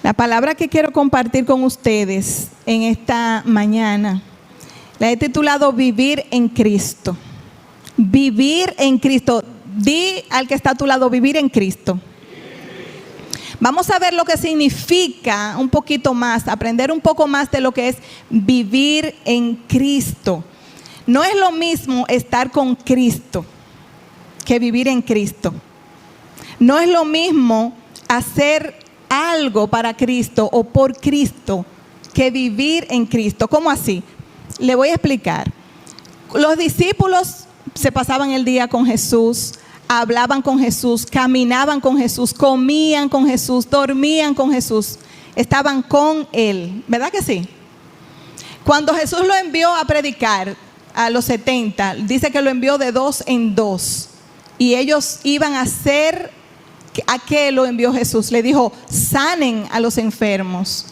La palabra que quiero compartir con ustedes en esta mañana la he titulado Vivir en Cristo. Vivir en Cristo. Di al que está a tu lado, vivir en Cristo. Vamos a ver lo que significa un poquito más, aprender un poco más de lo que es vivir en Cristo. No es lo mismo estar con Cristo que vivir en Cristo. No es lo mismo hacer algo para Cristo o por Cristo que vivir en Cristo. ¿Cómo así? Le voy a explicar. Los discípulos se pasaban el día con Jesús, hablaban con Jesús, caminaban con Jesús, comían con Jesús, dormían con Jesús, estaban con Él, ¿verdad que sí? Cuando Jesús lo envió a predicar a los 70, dice que lo envió de 2 en 2 y ellos iban a hacer. ¿A qué lo envió Jesús? Le dijo, sanen a los enfermos,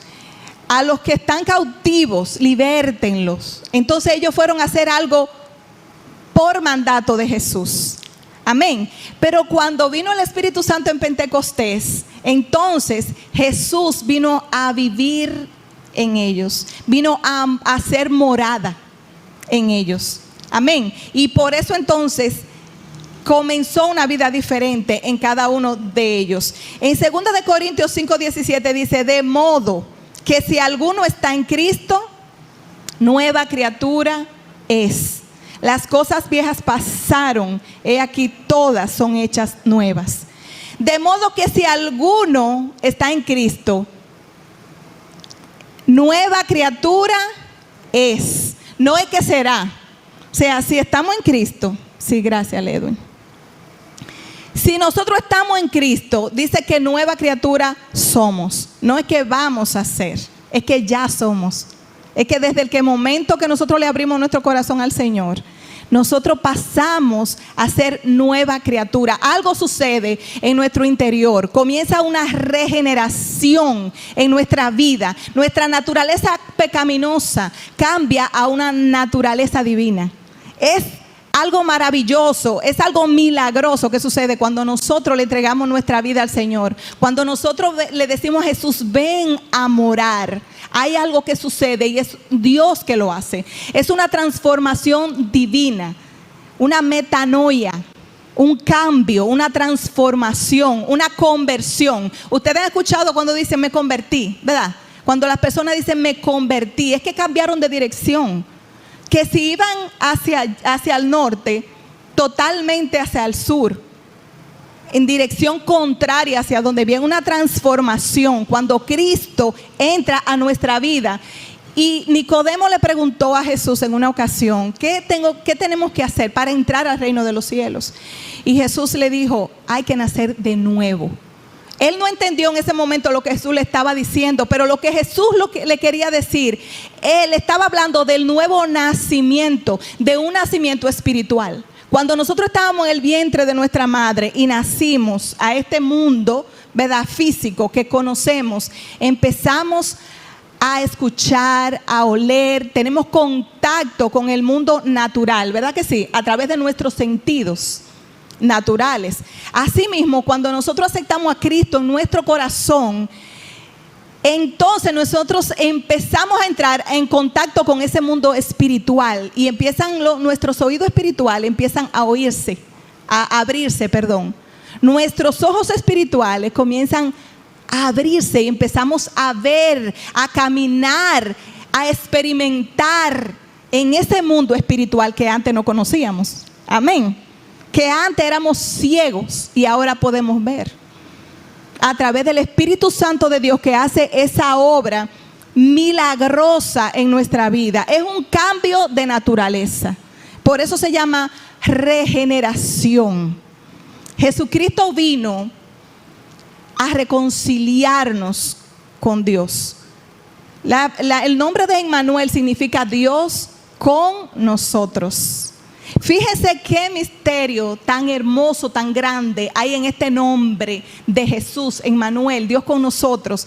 a los que están cautivos, libértenlos. Entonces ellos fueron a hacer algo por mandato de Jesús. Amén. Pero cuando vino el Espíritu Santo en Pentecostés, entonces Jesús vino a vivir en ellos, vino a hacer morada en ellos. Amén. Y por eso entonces comenzó una vida diferente en cada uno de ellos. En 2 Corintios 5:17 dice, de modo que si alguno está en Cristo, nueva criatura es. Las cosas viejas pasaron, he aquí todas son hechas nuevas. De modo que si alguno está en Cristo, nueva criatura es. No es que será. O sea, si estamos en Cristo, sí, gracias, Edwin. Si nosotros estamos en Cristo, dice que nueva criatura somos. No es que vamos a ser, es que ya somos. Es que desde el momento que nosotros le abrimos nuestro corazón al Señor, nosotros pasamos a ser nueva criatura. Algo sucede en nuestro interior. Comienza una regeneración en nuestra vida. Nuestra naturaleza pecaminosa cambia a una naturaleza divina. Es algo maravilloso, es algo milagroso que sucede cuando nosotros le entregamos nuestra vida al Señor. Cuando nosotros le decimos a Jesús, ven a morar. Hay algo que sucede y es Dios que lo hace. Es una transformación divina, una metanoia, un cambio, una transformación, una conversión. Ustedes han escuchado cuando dicen me convertí, ¿verdad? Cuando las personas dicen me convertí, es que cambiaron de dirección. Que si iban hacia el norte, totalmente hacia el sur, en dirección contraria hacia donde viene una transformación, cuando Cristo entra a nuestra vida. Y Nicodemo le preguntó a Jesús en una ocasión, ¿qué tenemos que hacer para entrar al reino de los cielos? Y Jesús le dijo, hay que nacer de nuevo. Él no entendió en ese momento lo que Jesús le estaba diciendo, pero lo que Jesús le quería decir, él estaba hablando del nuevo nacimiento, de un nacimiento espiritual. Cuando nosotros estábamos en el vientre de nuestra madre y nacimos a este mundo, ¿verdad?, físico que conocemos, empezamos a escuchar, a oler, tenemos contacto con el mundo natural, ¿verdad que sí? A través de nuestros sentidos naturales. Asimismo, cuando nosotros aceptamos a Cristo en nuestro corazón, entonces nosotros empezamos a entrar en contacto con ese mundo espiritual y empiezan nuestros oídos espirituales empiezan a abrirse. Nuestros ojos espirituales comienzan a abrirse y empezamos a ver, a caminar, a experimentar en ese mundo espiritual que antes no conocíamos. Amén. Que antes éramos ciegos y ahora podemos ver. A través del Espíritu Santo de Dios que hace esa obra milagrosa en nuestra vida. Es un cambio de naturaleza. Por eso se llama regeneración. Jesucristo vino a reconciliarnos con Dios. El nombre de Emmanuel significa Dios con nosotros. Fíjese qué misterio tan hermoso, tan grande hay en este nombre de Jesús, Emmanuel, Dios con nosotros.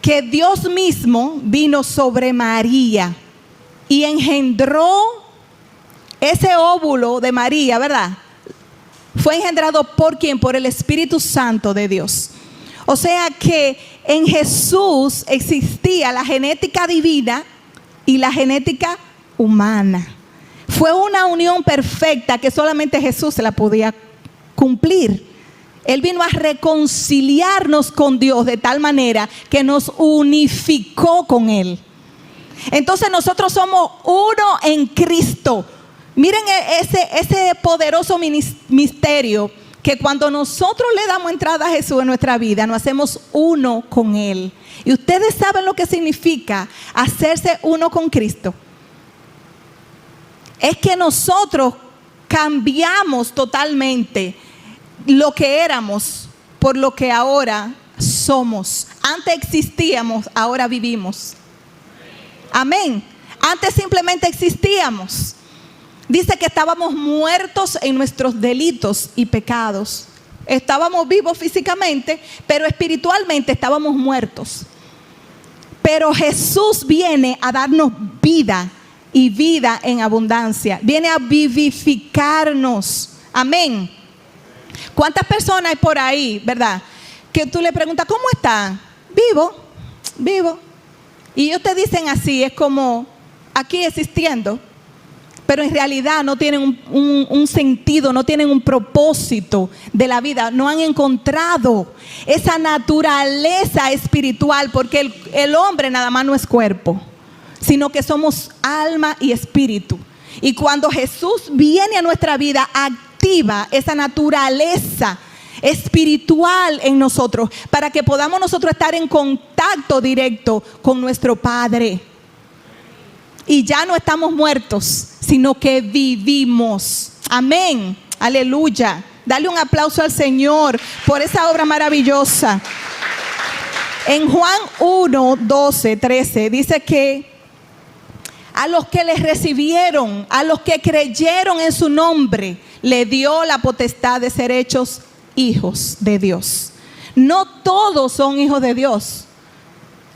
Que Dios mismo vino sobre María y engendró ese óvulo de María, ¿verdad? Fue engendrado ¿por quién? Por el Espíritu Santo de Dios. O sea que en Jesús existía la genética divina y la genética humana. Fue una unión perfecta que solamente Jesús se la podía cumplir. Él vino a reconciliarnos con Dios de tal manera que nos unificó con Él. Entonces nosotros somos uno en Cristo. Miren ese poderoso misterio, que cuando nosotros le damos entrada a Jesús en nuestra vida, nos hacemos uno con Él. Y ustedes saben lo que significa hacerse uno con Cristo. Es que nosotros cambiamos totalmente lo que éramos por lo que ahora somos. Antes existíamos, ahora vivimos. Amén. Antes simplemente existíamos. Dice que estábamos muertos en nuestros delitos y pecados. Estábamos vivos físicamente, pero espiritualmente estábamos muertos. Pero Jesús viene a darnos vida y vida en abundancia. Viene a vivificarnos. Amén. ¿Cuántas personas hay por ahí, verdad? Que tú le preguntas, ¿cómo están? Vivo, vivo. Y ellos te dicen así, es como aquí existiendo. Pero en realidad no tienen un sentido, no tienen un propósito de la vida. No han encontrado esa naturaleza espiritual, porque el hombre nada más no es cuerpo, sino que somos alma y espíritu. Y cuando Jesús viene a nuestra vida, activa esa naturaleza espiritual en nosotros, para que podamos nosotros estar en contacto directo con nuestro Padre. Y ya no estamos muertos, sino que vivimos. Amén. Aleluya. Dale un aplauso al Señor por esa obra maravillosa. En Juan 1, 12, 13 dice que a los que les recibieron, a los que creyeron en su nombre, le dio la potestad de ser hechos hijos de Dios. No todos son hijos de Dios.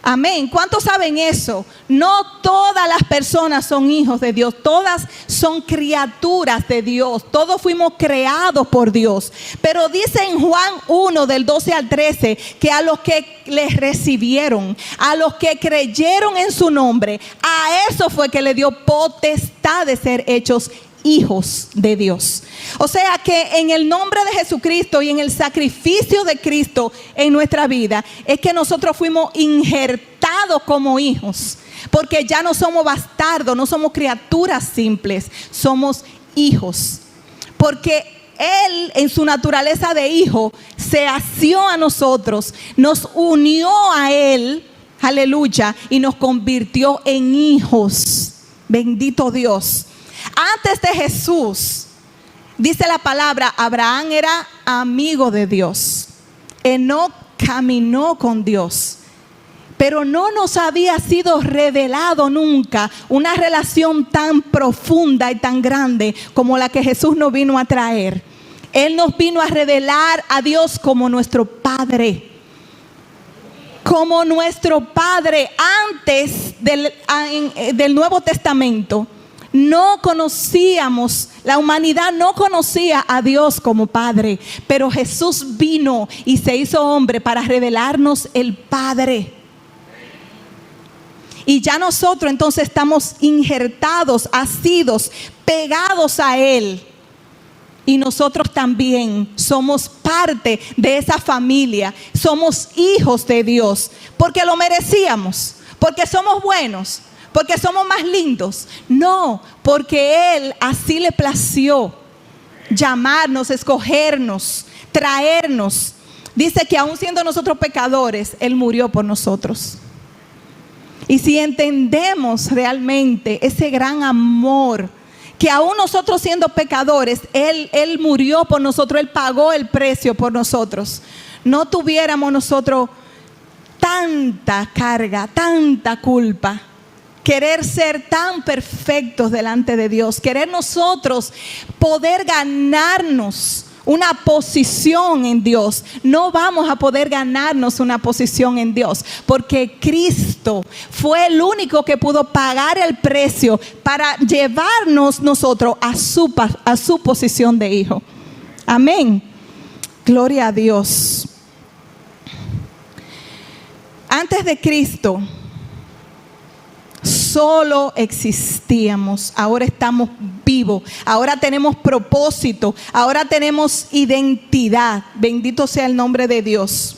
Amén. ¿Cuántos saben eso? No todas las personas son hijos de Dios. Todas son criaturas de Dios. Todos fuimos creados por Dios. Pero dice en Juan 1 del 12 al 13 que a los que les recibieron, a los que creyeron en su nombre, a eso fue que le dio potestad de ser hechos hijos de Dios. O sea que en el nombre de Jesucristo y en el sacrificio de Cristo en nuestra vida es que nosotros fuimos injertados como hijos, porque ya no somos bastardos, no somos criaturas simples, somos hijos, porque Él en su naturaleza de hijo se asió a nosotros, nos unió a Él, aleluya, y nos convirtió en hijos. Bendito Dios. Antes de Jesús, dice la palabra, Abraham era amigo de Dios. Enoc caminó con Dios, pero no nos había sido revelado nunca una relación tan profunda y tan grande como la que Jesús nos vino a traer. Él nos vino a revelar a Dios como nuestro Padre. Como nuestro Padre. Antes del Nuevo Testamento no conocíamos, la humanidad no conocía a Dios como Padre, pero Jesús vino y se hizo hombre para revelarnos el Padre. Y ya nosotros entonces estamos injertados, asidos, pegados a Él. Y nosotros también somos parte de esa familia, somos hijos de Dios, porque lo merecíamos, porque somos buenos, porque somos más lindos. No, porque Él así le plació llamarnos, escogernos, traernos. Dice que aún siendo nosotros pecadores, Él murió por nosotros. Y si entendemos realmente ese gran amor, que aún nosotros siendo pecadores, Él murió por nosotros, Él pagó el precio por nosotros, no tuviéramos nosotros tanta carga, tanta culpa. Querer ser tan perfectos delante de Dios, querer nosotros poder ganarnos una posición en Dios. No vamos a poder ganarnos una posición en Dios, porque Cristo fue el único que pudo pagar el precio para llevarnos nosotros a su posición de hijo. Amén. Gloria a Dios. Antes de Cristo, solo existíamos. Ahora estamos vivos. Ahora tenemos propósito. Ahora tenemos identidad. Bendito sea el nombre de Dios.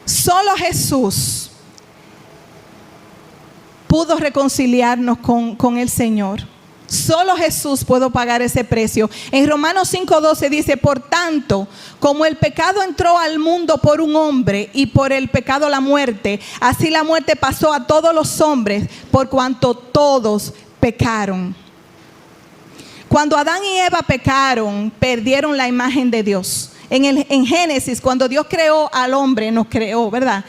Solo Jesús pudo reconciliarnos con el Señor. Solo Jesús pudo pagar ese precio. En Romanos 5:12 dice: por tanto, como el pecado entró al mundo por un hombre y por el pecado la muerte, así la muerte pasó a todos los hombres por cuanto todos pecaron. Cuando Adán y Eva pecaron, perdieron la imagen de Dios. En Génesis, cuando Dios creó al hombre, nos creó, ¿verdad?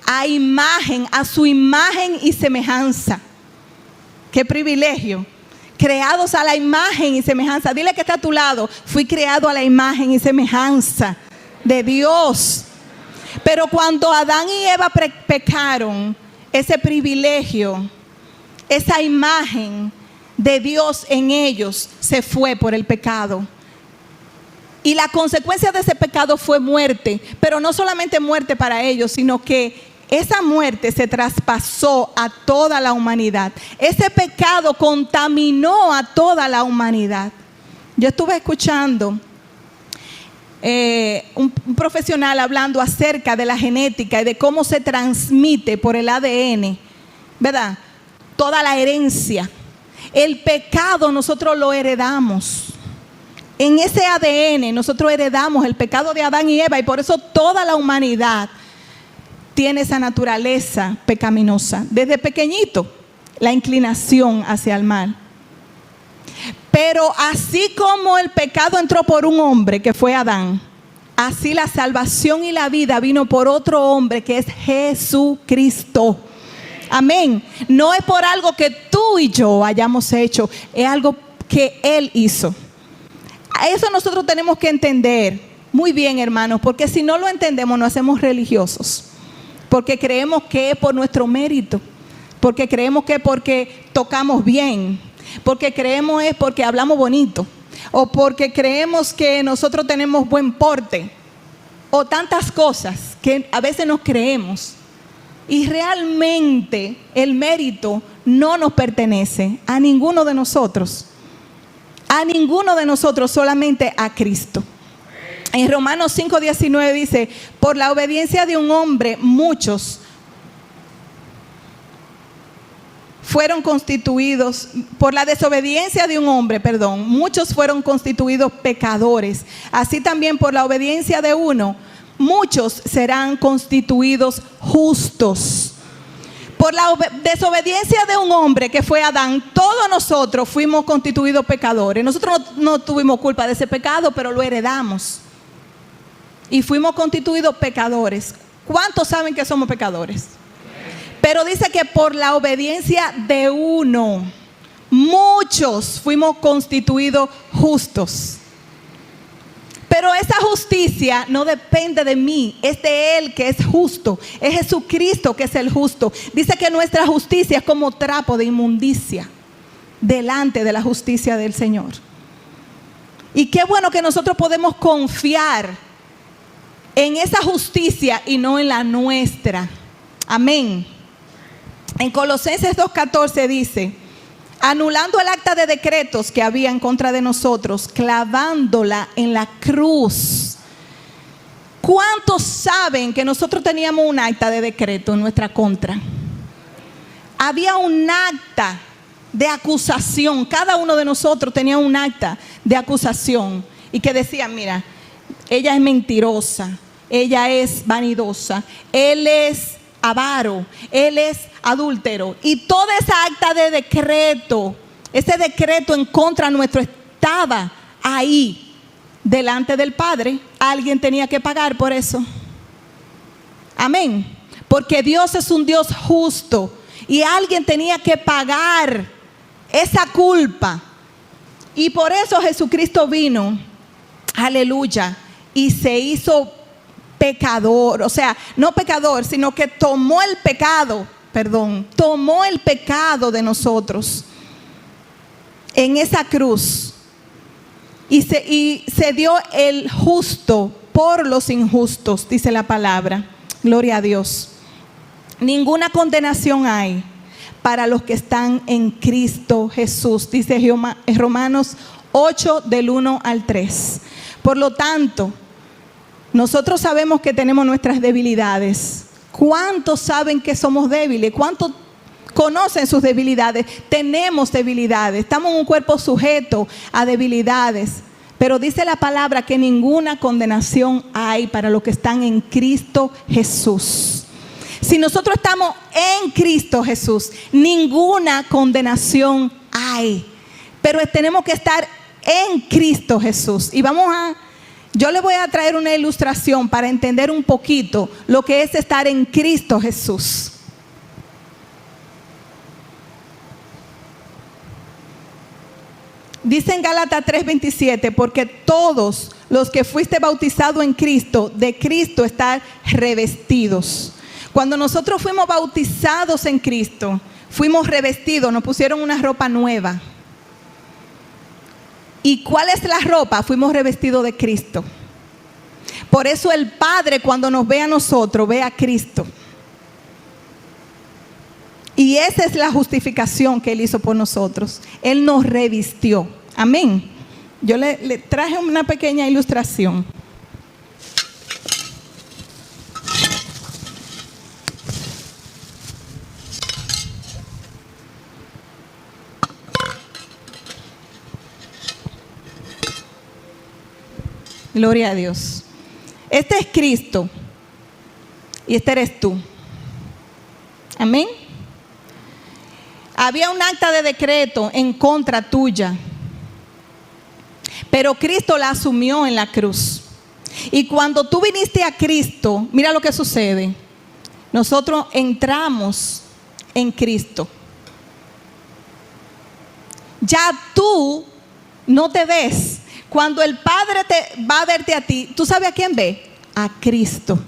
A su imagen y semejanza. ¡Qué privilegio! Creados a la imagen y semejanza. Dile que está a tu lado: fui creado a la imagen y semejanza de Dios. Pero cuando Adán y Eva pecaron, ese privilegio, esa imagen de Dios en ellos se fue por el pecado. Y la consecuencia de ese pecado fue muerte. Pero no solamente muerte para ellos, sino que esa muerte se traspasó a toda la humanidad. Ese pecado contaminó a toda la humanidad. Yo estuve escuchando un profesional hablando acerca de la genética y de cómo se transmite por el ADN, ¿verdad? Toda la herencia. El pecado nosotros lo heredamos. En ese ADN nosotros heredamos el pecado de Adán y Eva, y por eso toda la humanidad tiene esa naturaleza pecaminosa. Desde pequeñito, la inclinación hacia el mal. Pero así como el pecado entró por un hombre, que fue Adán, así la salvación y la vida vino por otro hombre, que es Jesucristo. Amén. No es por algo que tú y yo hayamos hecho, es algo que Él hizo. Eso nosotros tenemos que entender muy bien, hermanos, porque si no lo entendemos nos hacemos religiosos. Porque creemos que es por nuestro mérito, porque creemos que es porque tocamos bien, porque creemos es porque hablamos bonito, o porque creemos que nosotros tenemos buen porte, o tantas cosas que a veces nos creemos. Y realmente el mérito no nos pertenece a ninguno de nosotros. A ninguno de nosotros, solamente a Cristo. En Romanos 5:19 dice: por la obediencia de un hombre, muchos fueron constituidos, por la desobediencia de un hombre, muchos fueron constituidos pecadores. Así también por la obediencia de uno, muchos serán constituidos justos. Por la desobediencia de un hombre, que fue Adán, todos nosotros fuimos constituidos pecadores. Nosotros no tuvimos culpa de ese pecado, pero lo heredamos. Y fuimos constituidos pecadores. ¿Cuántos saben que somos pecadores? Pero dice que por la obediencia de uno, muchos fuimos constituidos justos. Pero esa justicia no depende de mí, es de Él que es justo. Es Jesucristo que es el justo. Dice que nuestra justicia es como trapo de inmundicia delante de la justicia del Señor. Y qué bueno que nosotros podemos confiar en esa justicia y no en la nuestra. Amén. En Colosenses 2:14 dice: anulando el acta de decretos que había en contra de nosotros, clavándola en la cruz. ¿Cuántos saben que nosotros teníamos un acta de decreto en nuestra contra? Había un acta de acusación. Cada uno de nosotros tenía un acta de acusación y que decía: mira, ella es mentirosa, ella es vanidosa, él es avaro, él es adúltero. Y toda esa acta de decreto, ese decreto en contra nuestro, estaba ahí delante del Padre. Alguien tenía que pagar por eso. Amén. Porque Dios es un Dios justo y alguien tenía que pagar esa culpa. Y por eso Jesucristo vino, aleluya, y se hizo pecador. O sea, no pecador, sino que tomó el pecado de en esa cruz y se dio el justo por los injustos, dice la palabra. Gloria a Dios. Ninguna condenación hay para los que están en Cristo Jesús, dice Romanos 8 del 1 al 3. Por lo tanto, nosotros sabemos que tenemos nuestras debilidades. ¿Cuántos saben que somos débiles? ¿Cuántos conocen sus debilidades? Tenemos debilidades, estamos en un cuerpo sujeto a debilidades. Pero dice la palabra que ninguna condenación hay para los que están en Cristo Jesús. Si nosotros estamos en Cristo Jesús, ninguna condenación hay. Pero tenemos que estar en Cristo Jesús. Y yo le voy a traer una ilustración para entender un poquito lo que es estar en Cristo Jesús. Dice en Gálatas 3:27, porque todos los que fuiste bautizados en Cristo, de Cristo están revestidos. Cuando nosotros fuimos bautizados en Cristo, fuimos revestidos, nos pusieron una ropa nueva. ¿Y cuál es la ropa? Fuimos revestidos de Cristo. Por eso el Padre, cuando nos ve a nosotros, ve a Cristo. Y esa es la justificación que Él hizo por nosotros. Él nos revistió. Amén. Yo le traje una pequeña ilustración. Gloria a Dios. Este es Cristo y este eres tú. Amén. Había un acta de decreto en contra tuya, pero Cristo la asumió en la cruz. Y cuando tú viniste a Cristo, mira lo que sucede. Nosotros entramos en Cristo. Ya tú no te ves. Cuando el Padre va a verte a ti, ¿tú sabes a quién ve? A Cristo.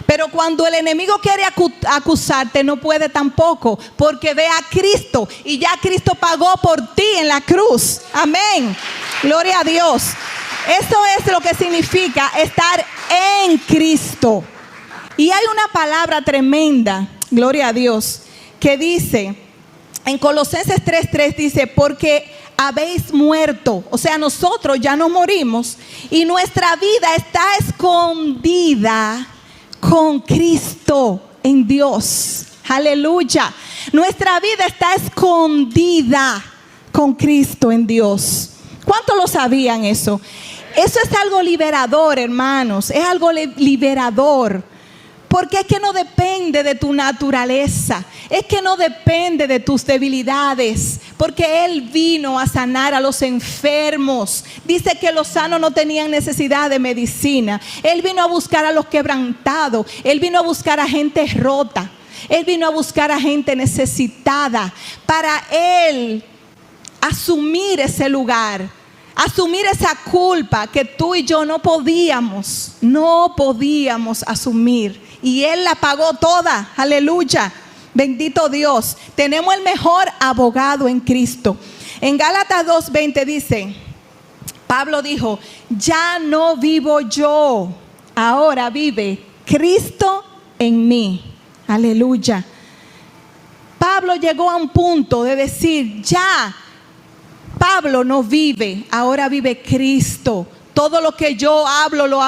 Pero cuando el enemigo quiere acusarte, no puede tampoco, porque ve a Cristo y ya Cristo pagó por ti en la cruz. Amén. Gloria a Dios. Eso es lo que significa estar en Cristo. Y hay una palabra tremenda, gloria a Dios, que dice en Colosenses 3:3, dice, porque habéis muerto, o sea, nosotros ya no morimos y nuestra vida está escondida con Cristo en Dios. Aleluya. Nuestra vida está escondida con Cristo en Dios. ¿Cuántos lo sabían eso? Eso es algo liberador, hermanos. Es algo liberador. Porque es que no depende de tu naturaleza. Es que no depende de tus debilidades. Porque Él vino a sanar a los enfermos. Dice que los sanos no tenían necesidad de medicina. Él vino a buscar a los quebrantados. Él vino a buscar a gente rota. Él vino a buscar a gente necesitada. Para Él asumir ese lugar. Asumir esa culpa que tú y yo no podíamos asumir. Y Él la pagó toda. Aleluya. Bendito Dios. Tenemos el mejor abogado en Cristo. En Gálatas 2:20 dice, Pablo dijo, ya no vivo yo, ahora vive Cristo en mí. Aleluya. Pablo llegó a un punto de decir, ya Pablo no vive, ahora vive Cristo. Todo lo que yo hablo, lo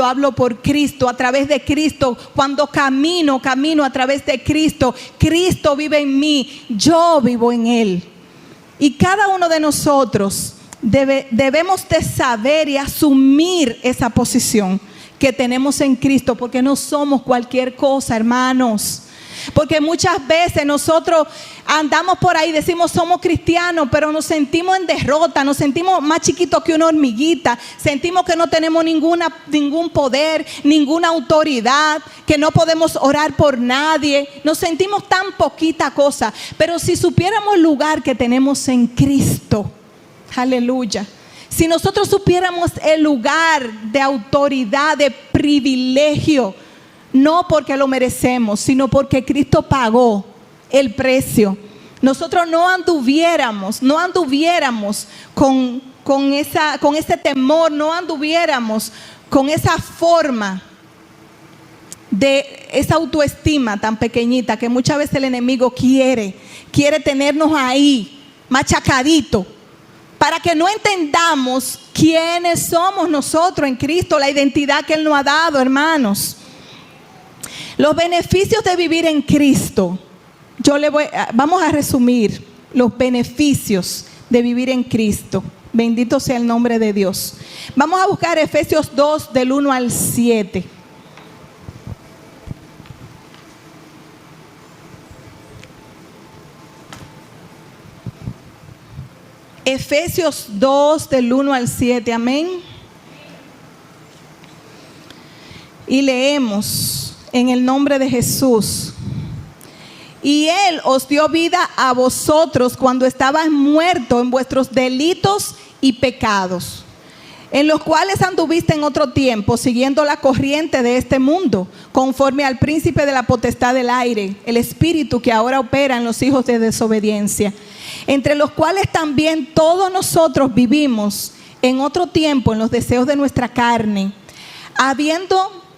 hablo por Cristo, a través de Cristo. Cuando camino a través de Cristo. Cristo vive en mí, yo vivo en Él. Y cada uno de nosotros debemos de saber y asumir esa posición que tenemos en Cristo, porque no somos cualquier cosa, hermanos. Porque muchas veces nosotros andamos por ahí, decimos somos cristianos, pero nos sentimos en derrota, nos sentimos más chiquitos que una hormiguita, sentimos que no tenemos ningún poder, ninguna autoridad, que no podemos orar por nadie, nos sentimos tan poquita cosa. Pero si supiéramos el lugar que tenemos en Cristo, aleluya. Si nosotros supiéramos el lugar de autoridad, de privilegio, no porque lo merecemos, sino porque Cristo pagó el precio. Nosotros no anduviéramos con ese temor, no anduviéramos con esa forma de esa autoestima tan pequeñita que muchas veces el enemigo quiere tenernos ahí, machacadito, para que no entendamos quiénes somos nosotros en Cristo, la identidad que Él nos ha dado, hermanos. Los beneficios de vivir en Cristo, vamos a resumir los beneficios de vivir en Cristo. Bendito sea el nombre de Dios. Vamos a buscar Efesios 2 del 1 al 7. Efesios 2 del 1 al 7, amén. Y leemos en el nombre de Jesús. Y Él os dio vida a vosotros cuando estabais muertos en vuestros delitos y pecados, en los cuales anduviste en otro tiempo, siguiendo la corriente de este mundo, conforme al príncipe de la potestad del aire, el espíritu que ahora opera en los hijos de desobediencia, entre los cuales también todos nosotros vivimos en otro tiempo en los deseos de nuestra carne,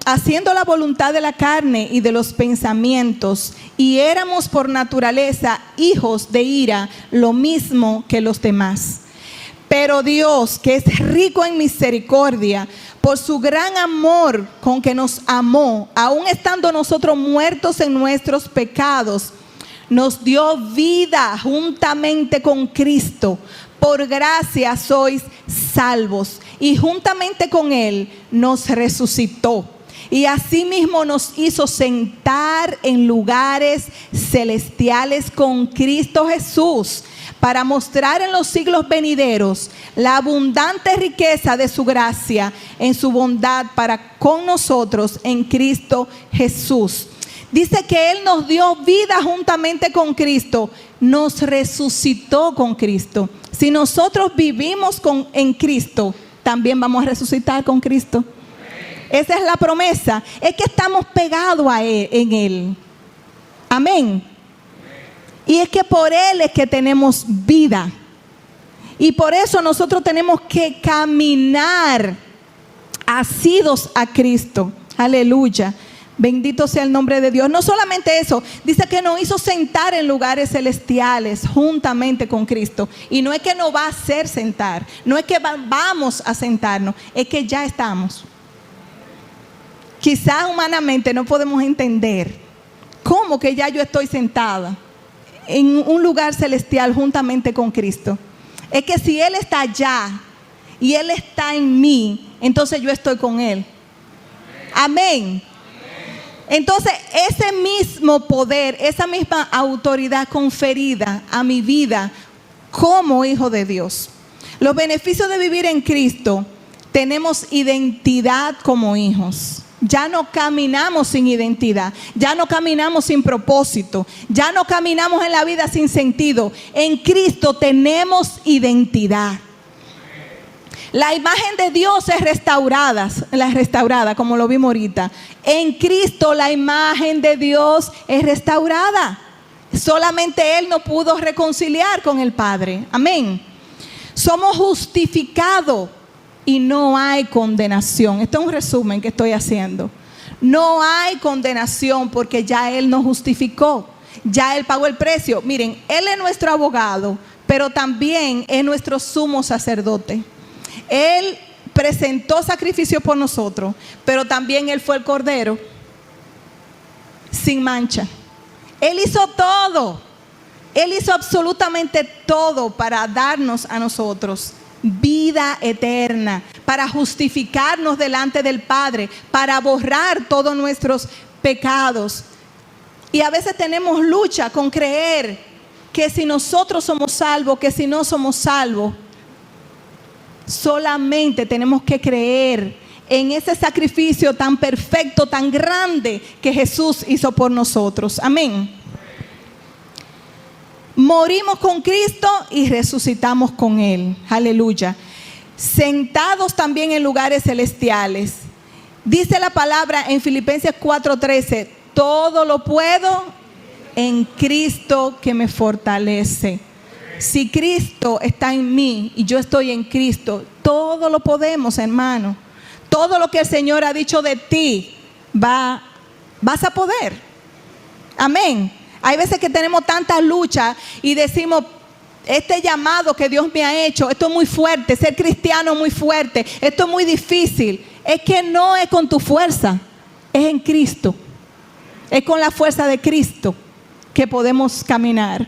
haciendo la voluntad de la carne y de los pensamientos, y éramos por naturaleza hijos de ira, lo mismo que los demás. Pero Dios, que es rico en misericordia, por su gran amor con que nos amó, aun estando nosotros muertos en nuestros pecados, nos dio vida juntamente con Cristo. Por gracia sois salvos, y juntamente con Él nos resucitó. Y asimismo nos hizo sentar en lugares celestiales con Cristo Jesús, para mostrar en los siglos venideros la abundante riqueza de su gracia en su bondad para con nosotros en Cristo Jesús. Dice que Él nos dio vida juntamente con Cristo, nos resucitó con Cristo. Si nosotros vivimos en Cristo, también vamos a resucitar con Cristo. Esa es la promesa, es que estamos pegados a Él, en Él. Amén. Y es que por Él es que tenemos vida. Y por eso nosotros tenemos que caminar asidos a Cristo. Aleluya. Bendito sea el nombre de Dios. No solamente eso, dice que nos hizo sentar en lugares celestiales juntamente con Cristo. Y no es que nos va a hacer sentar, no es que vamos a sentarnos, es que ya estamos. Quizás humanamente no podemos entender cómo que ya yo estoy sentada en un lugar celestial juntamente con Cristo. Es que si Él está allá y Él está en mí, entonces yo estoy con Él. Amén. Entonces ese mismo poder, esa misma autoridad conferida a mi vida como hijo de Dios. Los beneficios de vivir en Cristo, tenemos identidad como hijos. Ya no caminamos sin identidad, ya no caminamos sin propósito, ya no caminamos en la vida sin sentido. En Cristo tenemos identidad. La imagen de Dios es restaurada, como lo vimos ahorita. En Cristo la imagen de Dios es restaurada. Solamente Él nos pudo reconciliar con el Padre. Amén. Somos justificados. Y no hay condenación. Esto es un resumen que estoy haciendo. No hay condenación porque ya Él nos justificó. Ya Él pagó el precio. Miren, Él es nuestro abogado, pero también es nuestro sumo sacerdote. Él presentó sacrificio por nosotros, pero también Él fue el cordero sin mancha. Él hizo todo. Él hizo absolutamente todo para darnos a nosotros vida eterna, para justificarnos delante del Padre, para borrar todos nuestros pecados. Y a veces tenemos lucha con creer que si nosotros somos salvos, que si no somos salvos. Solamente tenemos que creer en ese sacrificio tan perfecto, tan grande que Jesús hizo por nosotros. Amén. Morimos con Cristo y resucitamos con Él. Aleluya. Sentados también en lugares celestiales. Dice la palabra en Filipenses 4:13: todo lo puedo en Cristo que me fortalece. Si Cristo está en mí y yo estoy en Cristo, todo lo podemos, hermano. todo lo que el Señor ha dicho de ti, vas a poder. Amén. Hay veces que tenemos tantas luchas y decimos, este llamado que Dios me ha hecho, esto es muy fuerte, ser cristiano es muy fuerte, esto es muy difícil. Es que no es con tu fuerza, es en Cristo. Es con la fuerza de Cristo que podemos caminar.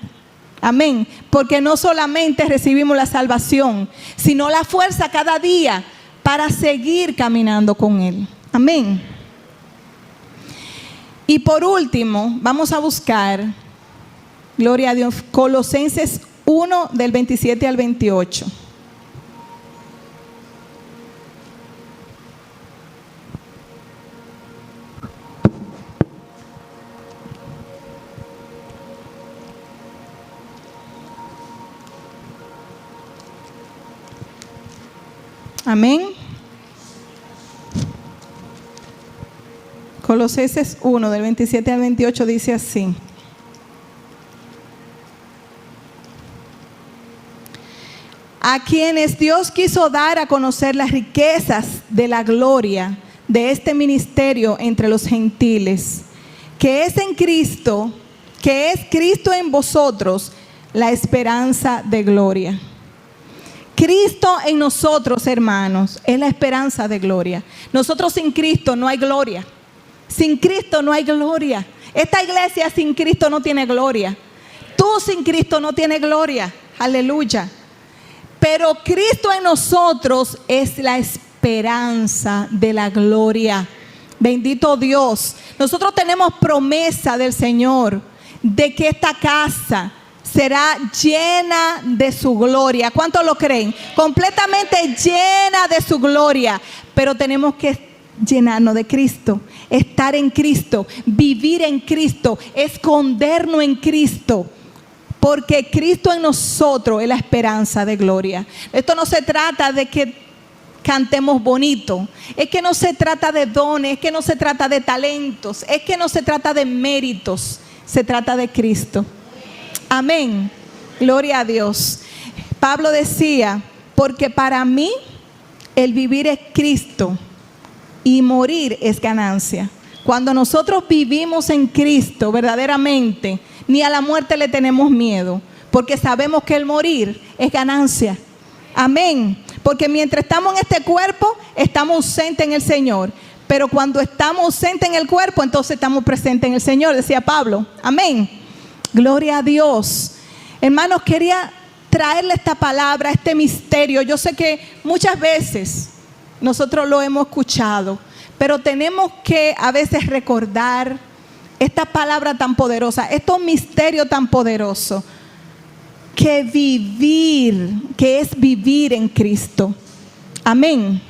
Amén. Porque no solamente recibimos la salvación, sino la fuerza cada día para seguir caminando con Él. Amén. Y por último, vamos a buscar, gloria a Dios, Colosenses 1 del 27 al 28. Amén. Colosenses 1 del 27 al 28 dice así: a quienes Dios quiso dar a conocer las riquezas de la gloria de este ministerio entre los gentiles, que es en Cristo, que es Cristo en vosotros, la esperanza de gloria. Cristo en nosotros, hermanos, es la esperanza de gloria. Nosotros sin Cristo no hay gloria. Sin Cristo no hay gloria. Esta iglesia sin Cristo no tiene gloria. Tú sin Cristo no tienes gloria. Aleluya. Pero Cristo en nosotros es la esperanza de la gloria. Bendito Dios. Nosotros tenemos promesa del Señor de que esta casa será llena de su gloria. ¿Cuántos lo creen? Completamente llena de su gloria. Pero tenemos que llenarnos de Cristo, estar en Cristo, vivir en Cristo, escondernos en Cristo. Porque Cristo en nosotros es la esperanza de gloria. Esto no se trata de que cantemos bonito. Es que no se trata de dones. Es que no se trata de talentos. Es que no se trata de méritos. Se trata de Cristo. Amén. Gloria a Dios. Pablo decía, porque para mí el vivir es Cristo y morir es ganancia. Cuando nosotros vivimos en Cristo verdaderamente, ni a la muerte le tenemos miedo, porque sabemos que el morir es ganancia. Amén. Porque mientras estamos en este cuerpo, estamos ausentes en el Señor. Pero cuando estamos ausentes en el cuerpo, entonces estamos presentes en el Señor, decía Pablo. Amén. Gloria a Dios. Hermanos, quería traerle esta palabra, este misterio. Yo sé que muchas veces nosotros lo hemos escuchado, pero tenemos que a veces recordar esta palabra tan poderosa, estos misterios tan poderosos, que es vivir en Cristo. Amén.